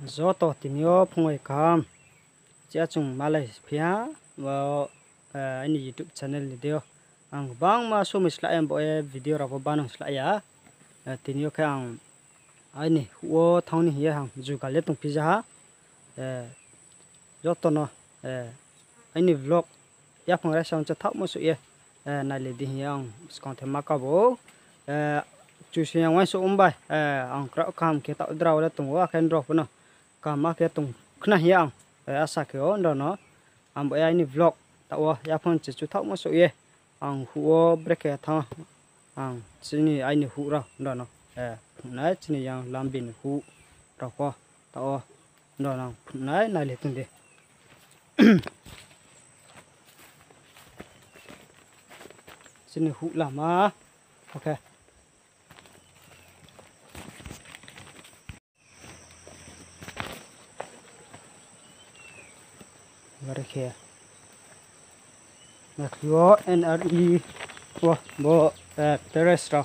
gió to thì nhớ phong ngày cam chia chung Malaysia và anh YouTube channel video ang bang ma so mis laem boy video ra banang slaya thì nhớ cái ang anh wo thong ni hang ju ka le tung pizza gió to nó anh vlog ya phong ra sang cho thóc một số ye này le đi yang con thêm mắc cabo chú sinh yang so bài ang krau kam ke tạo draw le tung wa khen drop no kam ke tung khna hiang asa ke on do no am boy anh vlog tạo ya phong chú thóc một số ye ang huo breke tha ang chini anh hu ra do no nãy chini yang lambin hu ra ko tạo do no nãy này le tung de sini hu lama ok mari kia nak yo NRE wah bo terrace ra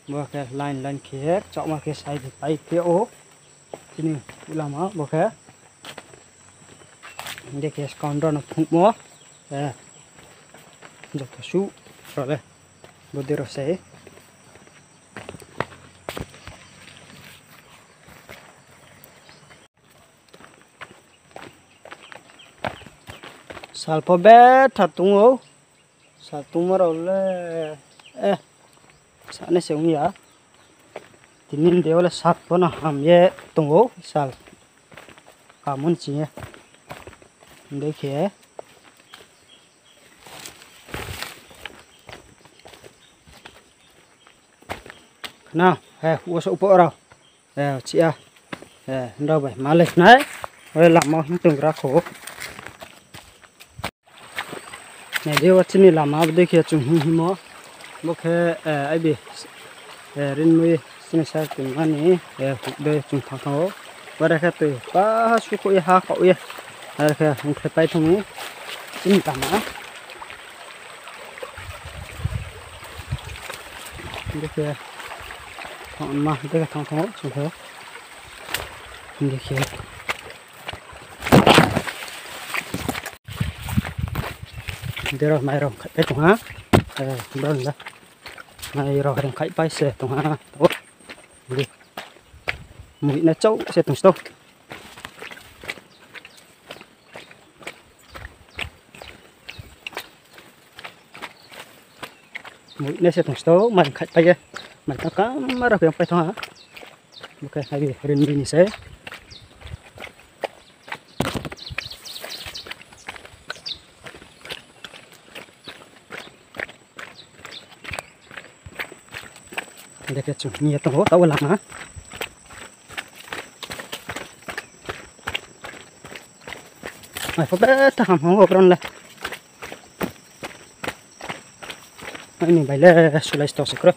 bo ke line kia chọn mà cái side pai PO sini hu lama bo ke để cái scandal nó phun mo jok su rồi bodi rosé salpo be thatung o satung maro le sane seung ya tinin de ola sat pona ham ye tung o sal kamun chi देखिए nào ua sổ bộ rồi chị à đâu vậy mà lịch này rồi làm mau từng ra khổ này đi vào trên làm mau đây kia chung him mò bốc ai bị rin mui xin sao từng anh ấy đây chung thằng thằng và đây cái từ ba số cô ha cậu ye đây cái không thể bay thùng ấy xin cảm ơn đây kia mà đây thằng thằng xuống thế đây kia đây rồi mày rồi cái thùng á đơn đó mày rồi thằng khai bay xe thùng á đi mũi nó trâu xe thùng stop mũi nó sẽ thùng số mình khai bay kia mình ta có mà ra phải thôi hả ok hay đi rin mini sẽ để cái chung nhiều tàu tàu làm hả mày phải bé thằng không có con này ini baile sulai stok sekro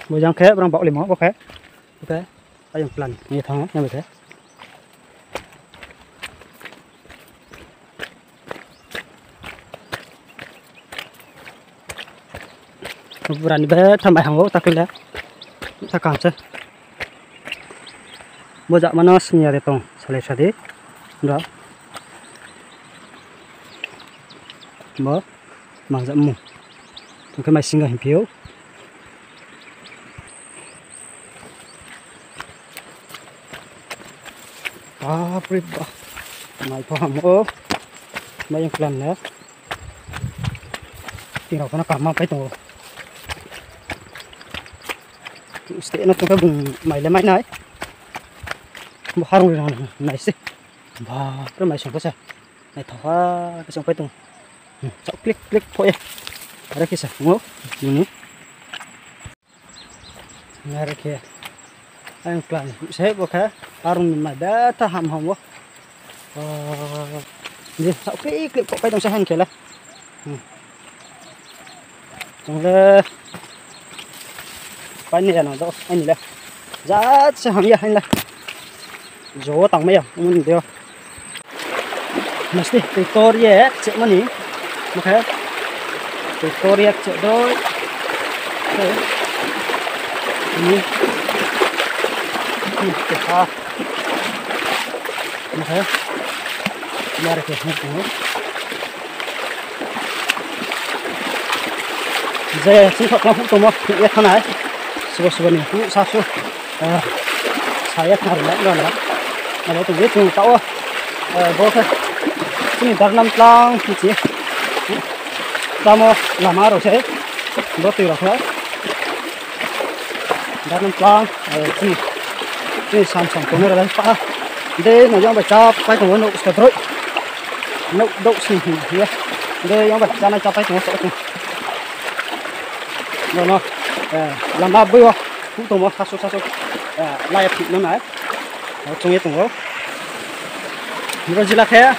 bây giờ khé orang bawa lima ok ok ayam pelan ni thang yang betul berani banget sampai hangau tak kira tak kancah bojak mana senyari tong selesai deh udah mau mangsa mu mungkin masih singgah himpiu pribah mai paham oh mai yang pelan ya tinggal kena kamar apa itu stay nó cái vùng mày lên máy này một hai người này xí và cái máy xong cái sao này thỏ cái xong cái tung chọn click click thôi đây kia sao ngố nhìn này đây kia anh plan sẽ có cái arung mày đã ta hầm hầm quá gì chọn click click cái tung sẽ hành kia là xong rồi phải này nó đó anh này giá sẽ hàng gì anh này gió tăng mấy à mình được mesti Victoria cek mana ni okay Victoria cek doi okay ini kita okay mari kita tengok giờ xin phép làm phụ một những cái này số này cũng sao số saya thằng lại rồi đó mà nó từng biết từng tao vô thôi ini dar nam tlang kici tamo lama ro se do ti ro kha dar nam tlang ni sam ko ne ra pa de no yang ba cha pai ko no sta troi no do si hi de yang ba cha na cha pai ko so no lama bui cũng tụi nó sao lai thịt nó này trong tụi nó rồi chỉ là thế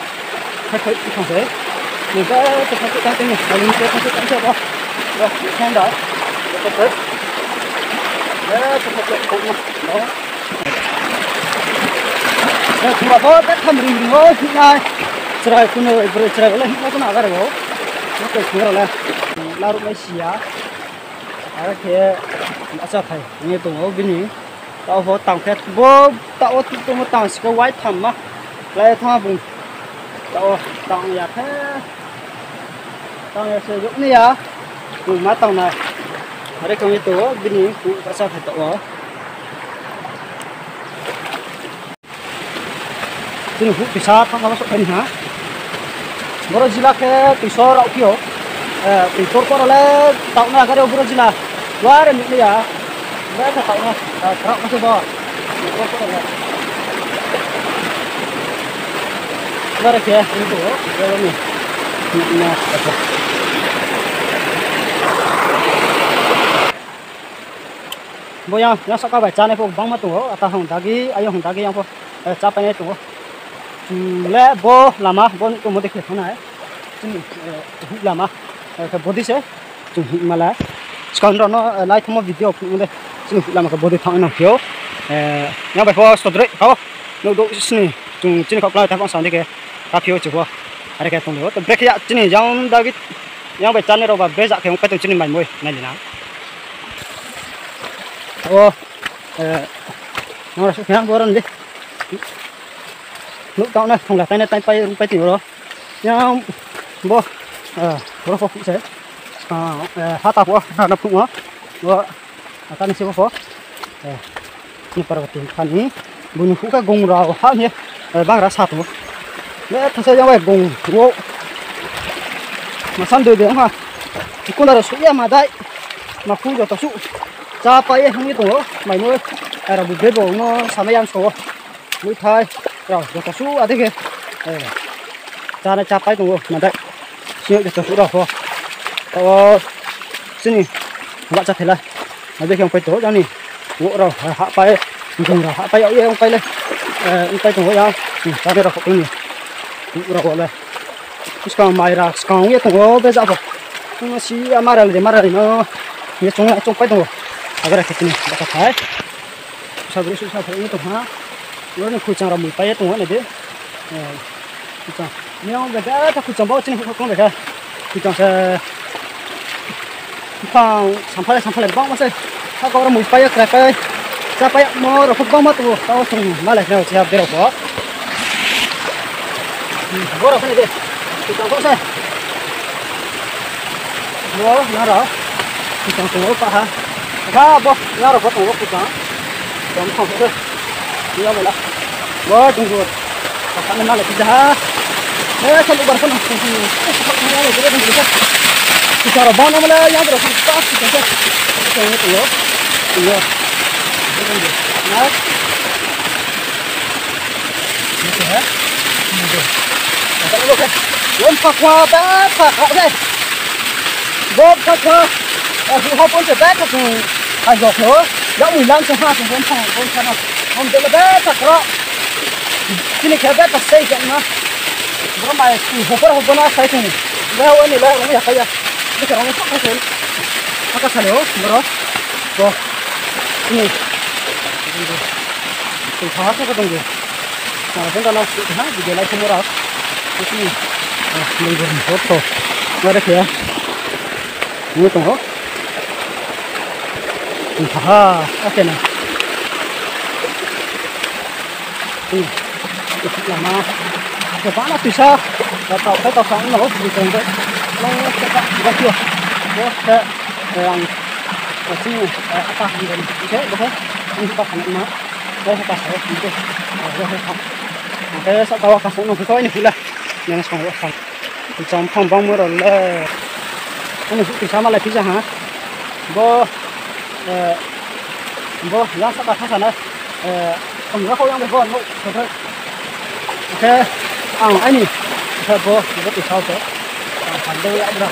phải không thế mình có cái này mình sẽ không có chơi đâu rồi xem đó đấy cũng đó chúng ta có các tham rừng thôi này trời cũng rồi trời lên nó có nào cái đó nó cái kia là lao động mấy xía ở kia đã cho thầy nghe tụi nó bên này tao vô tàu kia vô tao tụi nó tàu sẽ quay thầm á lại thoa vùng tàu nhà thế tàu nhà sử dụng này à cùng má tàu này ở đây không như tụi bên này cũng đã cho thầy tụi nó ini huk bisa kan masuk ini ha boro jila ke pisau rau kio pisau ko le tau na ga boro jila luar ni ya ba ta tau na truk masih bawa luar ke itu kalau ni na boyang yang saka ba chane ko bang ma tu ata hong dagi ayo hong dagi yang ko capai itu le bo lama bon ko mode ke thona hai lama ka bodi se mala skon no lai thoma video mode lama ka bodi thang na kyo nya ba ko sodre ka no do sni chung chin ka plai ta ko sang de ke ka phyo chu ko are ka tong lo to break ya chin yang da gi yang ba chan ne ro ba be ja ke pa tong chin mai moi na li na o nó là cái boron đi lúc đó này không là tay này tay bay tiểu đó nhau bo bố phụ sẽ hát tập quá nó phụ quá bố ta này siêu phó như para tiền khăn ní bùn phụ cái gồng rào hát nhé bác ra sát nữa để thật sự như vậy gồng gỗ mà săn được ha cũng là số em mà đây mà phụ cho tao số cha bay không như tổ mày nuôi là bùn bê bồ nó sao mấy ăn số nuôi thay rồi cho tao số ở đây kìa cha này cha bay tổ mà đây xíu cho tao số đâu thôi xin đi bạn cha thấy lại ở đây không phải tổ đó nè gỗ rồi hạ bay dùng rồi hạ bay ở đây ông bay lên ông bay tổ ra ta đây là không nè gỗ rồi đây sekarang mai ra sekarang ya tổ bây giờ nó xí mà ra nó như chúng lại trong bay tổ agar kita ni dapat hai susah itu ha lo ni kucang ramai payah tu ni deh kucang ni orang beda tak kucang bawa cini kau beda kucang se pang sampai bang masih tak orang ramai payah kereta siapa yang mau rokok bang matu tahu sung malah ni siap berokok borok ni deh kucang kau se lo nara kucang tu apa ha Kha bo ngaro ko to ko ta dom ko ko dia wala bo tunggu ka na la tidah sa lugar ko ko ko ala dire dum bisa bicara bana mala yang bro ta kita ko ko yo yo na itu ha itu ta lo ka yon pa kwa ba pa ka deh bo pa ka họ bốn giờ bé thì hàng giọt nữa, đã 15 cho 2 4 phòng 4 phòng không được bé thật đó, cái này cái bé thật xây dựng nó, cái bài họ nó xây dựng, bé họ này bé nó phải cái gì, cái cái nó sắp hết rồi, nó có sao nữa, rồi, ini từng tháo cái đồng gì mà chúng ta lau sạch hết vì lại không có đâu cái gì mình dùng hốt thôi qua đây kìa như từng hốt từng tháo cái này làm mà cái ván nó tùy sao tàu cái tàu sáng nó hốt thì từng đấy nó sẽ ra kia nó sẽ làm ở sini apa di dalam saya boleh ini kita akan nak saya akan saya itu saya tak tahu kasih nak kita ini pula yang semua asal macam pang murah le ini kita sama lagi jangan bo yang tak kasih sana enggak kau yang berbuat no betul oke ini saya bo kita tahu tu pandai ada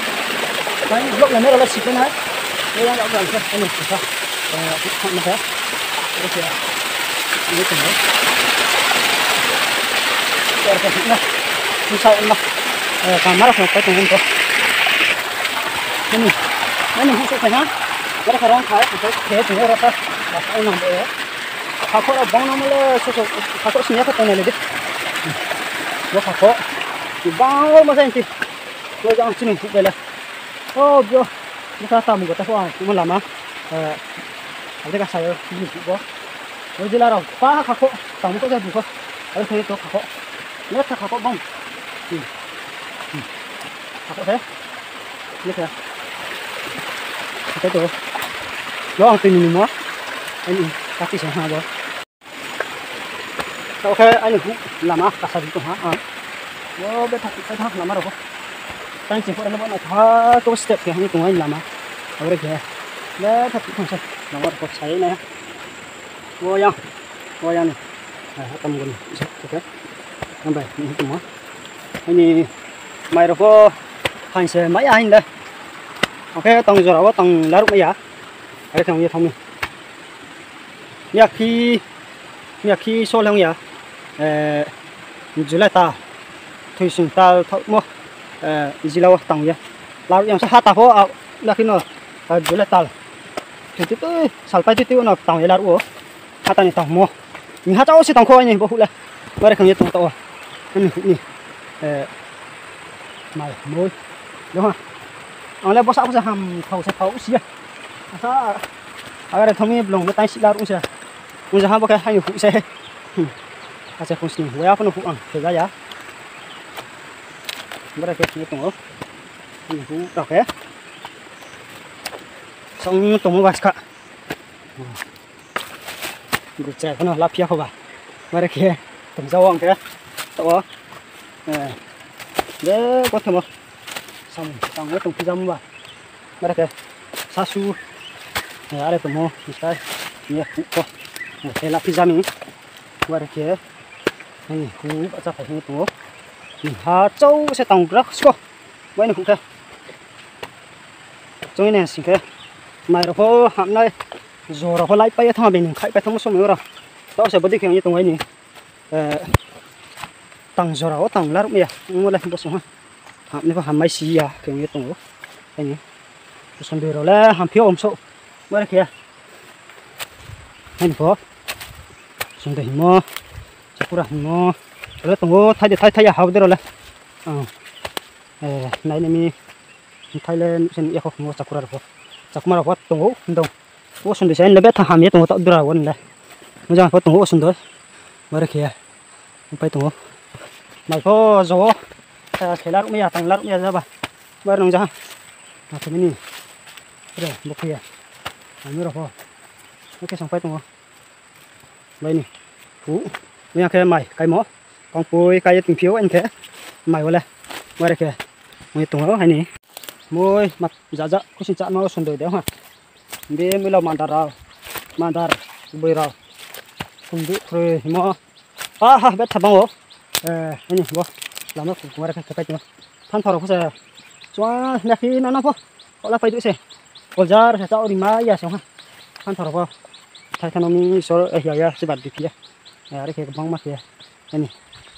saya blok yang merah sih kan đây là đoạn kia anh nhìn sao cũng không thế đây kìa đây cái này đây cái này như sau anh còn mắt không có từng không ini không phải nhá cái cái rong khai cái thế thì nó ra anh làm đấy khá khó là bóng nó mới số khá khó xin nhắc cái này đi nó khá khó thì bao mà xem thì tôi đang xin chụp đây là ô bro kita tahu kita tahu cuma lama ada kan saya ini juga jadi jelas apa kakak tamu kok jadi kok ada saya tu kakak lihat kakak bang kakak saya lihat ya kita tu lo ang tin minum ini kaki saya ada oke ini lama kasar itu ha yo betul kita lama rồi tan chỉ có nó vẫn là tháo cái step kia như cùng anh làm à ở đây kìa đấy thật không sao nó vẫn có cháy này vô yang này tầm gần ok năm bảy những cái món anh này mày đâu có hành xe máy anh đây ok tầng rồi đó tầng lá rụng mấy à đây thằng như thông này nhà khi số lượng ya dưới lại ta thuê xuống ta thâu mua izilaw tang ya lalu yang sahata ho lakino jule tal itu salpai itu no tang ya lalu hata ni tang mo ni hata o si tang ko ni bo hula bare kan yetung to ni mai môi đúng không ông lấy bó sạo ra hầm thầu sẽ thấu xí à agar thằng belum letai si lalu sih muốn ham pakai hai phụ xe aja fungsi wa apa no fuang thế ya berarti ini tunggu ini buka ya xong tunggu vas kak được trẻ nó lắp phía không à mà đây kia tầm rau ông thế đó để có thể mà xong tặng cái tùng phi dâm vào mà đây kia sa su ở đây tùng mô cái nhẹ phụ co một cái lắp phi dâm này mà đây kia này cũng bắt ra phải như tùng hà châu sẽ tòng rất khó vậy này cũng thế chỗ này xin thế mày rồi có hàm này rồi rồi có lấy bay thằng mình khai bay thằng số mấy rồi đó sẽ bớt đi kiểu như tùng ấy nhỉ tòng rồi đó tòng lá rụng mía mua lại bớt xuống hàm này có hàm mấy xí à kiểu như tùng ấy nhỉ xong rồi là hàm phiếu ôm số vậy kia anh có xong rồi mua sakura mua rồi tunggu thay ya hau rồi này mi Thailand sen ya kok mo sakura ro tunggu ndong wo sun desain lebe tha ham ya tunggu ta dura won le mo jang ko tunggu sun doi mare kia pai tunggu mai ko zo khela ru mi ya tang la ru ya ra ba ba nong jang na thế ni rồi một kia mi ro ko ok xong pai tunggu đây nè phú mi cái mày cái mỏ con phôi cái tình phiếu anh thế mày qua đây qua đây kìa mày tung áo hay nè môi mặt dạ có xin chạm nó xuân đời đấy hả đi mới lâu mandar bơi rau cùng đi rồi mỏ ha biết thật không anh nè bố làm nó cũng qua đây cái gì than thở không sao cho nhà khi nó po họ là phải đuổi xe còn ra sẽ cho đi mai ya xong ha than thở po thay thằng mình số ya sẽ bắt được kia đây cái băng mặt kia anh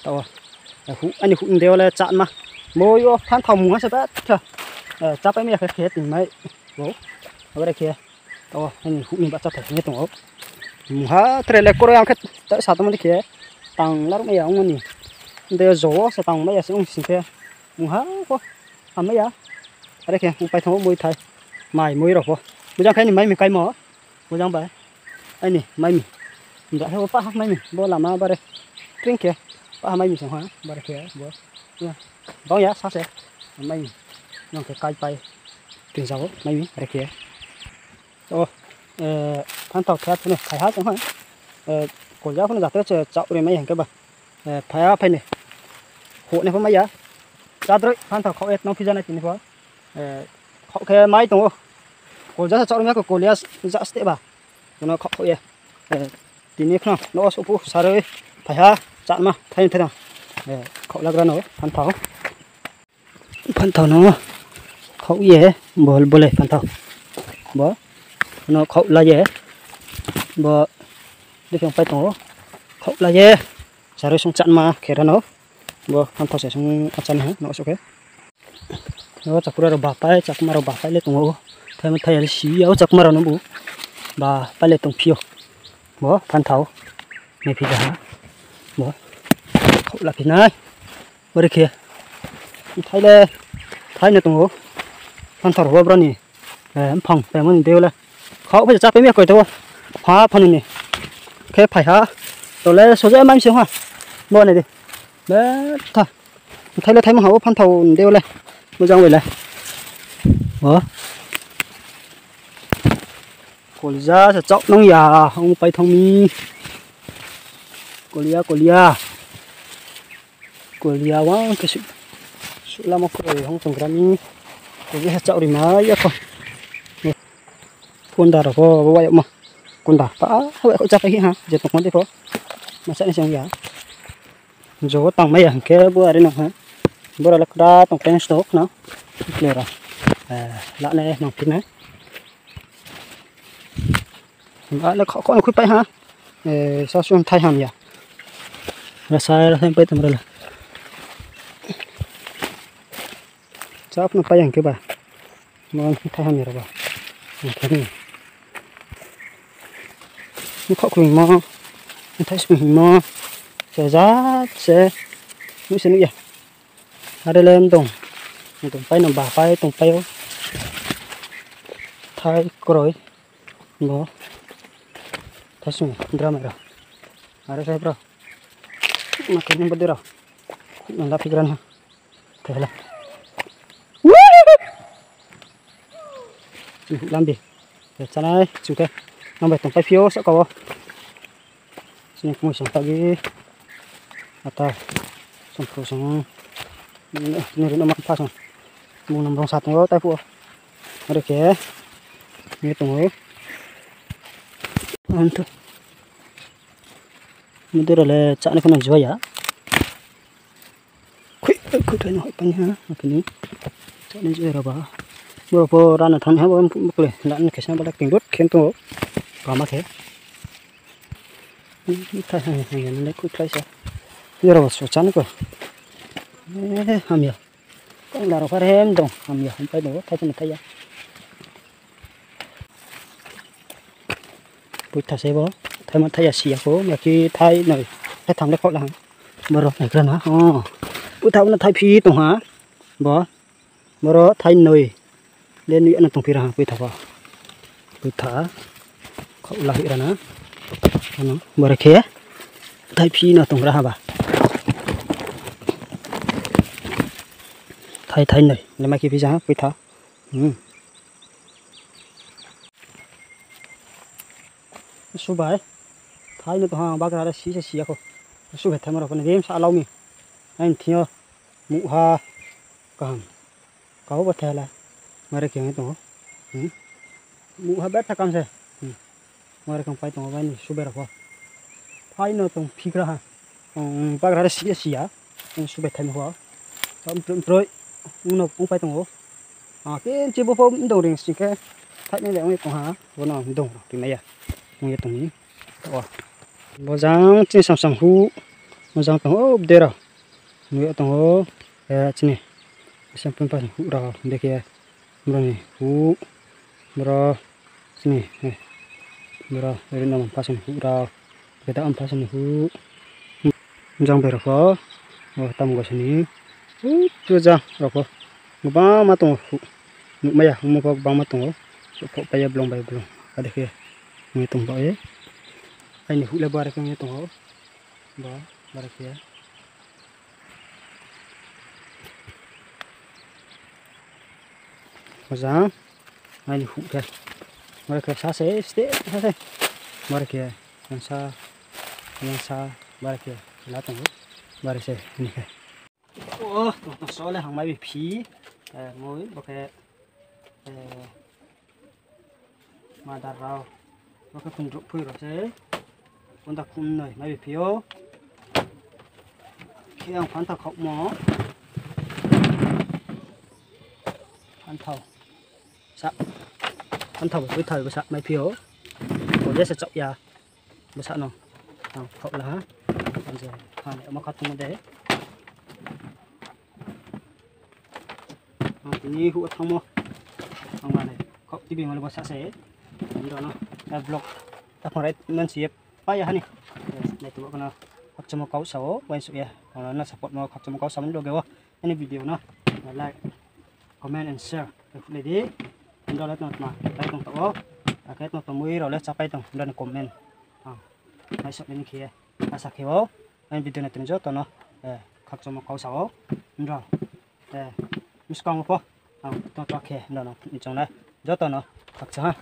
tao anh cũng đều là chặn mà môi vô than thòng muốn sẽ bé chờ chắp ấy mình phải khé tìm mấy bố ở đây kia anh hụi bác chắc phải nghe tổng ha tre lại cô em khách tại sao tao mới kia tăng lắm mấy ông nhỉ đây gió sẽ tăng mấy sẽ không xin thế ha có mấy á ở đây kìa phải thằng môi thay mày môi rồi bây giờ cái này mấy mình cái mỏ bây giờ bài anh này mấy mình đã theo phát mấy mình bố làm mà đây tiếng kìa phát mấy mình xong hả đây kìa bố đó giá sao sẽ mấy mình nó cái bay tiền giàu mấy mình đây kìa phan tàu theo này khai hát đúng không cổ giáo nó giả tới chờ chậu này mấy hàng cái bà phải này hộ này có mấy giá ra tới phan tàu khẩu nó phi ra này thì có khẩu cái máy tùng cổ giáo chậu này cổ lia dạ ste bà nó khẩu vậy tí này không nó số phụ sao đấy phải ha chặn mà thay thế nào khẩu là cái nó phan tàu nó khẩu gì bồ bồ phan tàu bó nó khẩu là gì bờ đi không phải tổ khẩu là gì sao rồi xong chặn mà khéo ra nó bờ không thao sẽ xong chặn hả nó ok nó chắc ra bà phải chắc mà bà phải lấy tổ thay mà thay là xí áo chắc mà nó bù bà phải lấy tổ phiêu bờ phan thao này phi ra bờ khẩu là phi này bờ đây kia thay này tổ phan thao rồi bro nè em phong về mình tiêu lên khó bây giờ chắc phải biết coi thôi hóa phần này cái phải hả rồi lấy số dễ mang xíu ha mua này đi đấy thôi thấy mà hậu phân thầu tiêu lên mua rong về này cổ ra sẽ chọn nông nhà không phải thông mi cổ lia quá cái sự làm một cái không trồng rami cổ ra chọn đi mà vậy không con đà rồi vậy mà con đà phá vậy có chắc phải ha giờ tụi con đi phố mà sẽ đi xem giá rồi tăng mấy hàng kia bữa đây nè hả bữa là ra tụi cái stock nó clear rồi lại này nòng kín này là khó khăn khuyết bay ha sao xuống thay hàm nhỉ là sai là thêm bay tầm rồi là chắc nó bay hàng kia bà mà thay hàm nhỉ rồi bà cái này nó khó khăn mà thấy mình mà sẽ giá sẽ nó sẽ như vậy ở đây lên tùng bay nằm bà bay tùng bay thay rồi nó thay xuống drama rồi ở đây bro mà cái này bật rồi nó là pikiran ha thế là làm gì để cho này chúng ta nó phải tùng bay phiếu sẽ có xin mời sang tagi atau sempro sang ini nomor apa sang mau nomor 1 tay phụ ada ke ini tunggu untuk ini rồi chọn cái này jual ya cứ thấy nói bánh ha cái này chọn này jual rồi bà bữa ra là thằng ha bữa bữa lên lặn cái sao bắt kinh đốt khiến tunggu còn mà thế thay hàng này lấy cút thay sao giờ rồi số chắn cơ hàm nhiều con là phải hem đồng hàm nhiều không phải nữa thay cho mình thay ra bút thay xe bó thay mà thay là xìa phố mà khi thay này thay thằng đấy khó làm bữa rồi này cơ hả bút thay nó thay phi tổng hả bó bữa rồi thay nồi lên nữa là tổng phi ra bút thả khó là hiện ra nữa nó bữa kia thay phi nó tổng ra bà thay này là mấy cái phi giá với thả số bài thay nó to bác ra xí không số bài thay mà rồi game sao lâu mi anh theo mũ ha còn có vật thay là mà đây kiểu tổ mũ ha bét ta cam rồi mà đây không phải tổ vậy này số bài rồi thay nó tổng phi ra bác ra xí á số bài thay mà hóa rồi nó cũng phải tổng cái chỉ bộ phim đầu tiên chỉ cái thay này là ông ấy còn hả vừa nào đồng thì mấy ông ấy tổng ý bao giờ trên sòng hú bao giờ tổng đây rồi người tổng trên này xem phim phải hú rồi đây kia rồi này hú rồi nih bro dari nama pasan bro kita pasan hu jang berapa tam gua sini tu jang berapa ngapa matong hu maya mau bang matong kok paya belum ada ke ngitung pak ya ini hu lebar ke ngitung ba barak ya Mazang ini hu ke mereka sase ste sase barak ya yang sa barak ya latong barak se ini ke oh tuh soalnya hang mai pi ngồi pakai madar rau pakai penduk pui rồi se untuk kun này mai pio khi ông phán thảo khóc mó phán thảo với thời bớt mai pio còn dễ sẽ chọc ya bớt nó khóc là bây giờ hàng này mà khóc tung đấy ini hụt không mua không mà này khóc tí bình mà nó sẽ đó nó vlog ta phải nên xếp bao giờ này này tụi con khóc cho một câu sáu quay sụp ya còn nó support nó khóc cho một câu sáu được không any video nó like comment and share để đi đó là nó mà tay cùng tụi cái nó tụi mới rồi lấy sao tay tụi đó là comment hãy sắp đến kia asa kêu anh video này từng chút tụi nó khóc cho một câu sáu rồi miscong po to to ke no no trong đây rất to nó thật chứ ha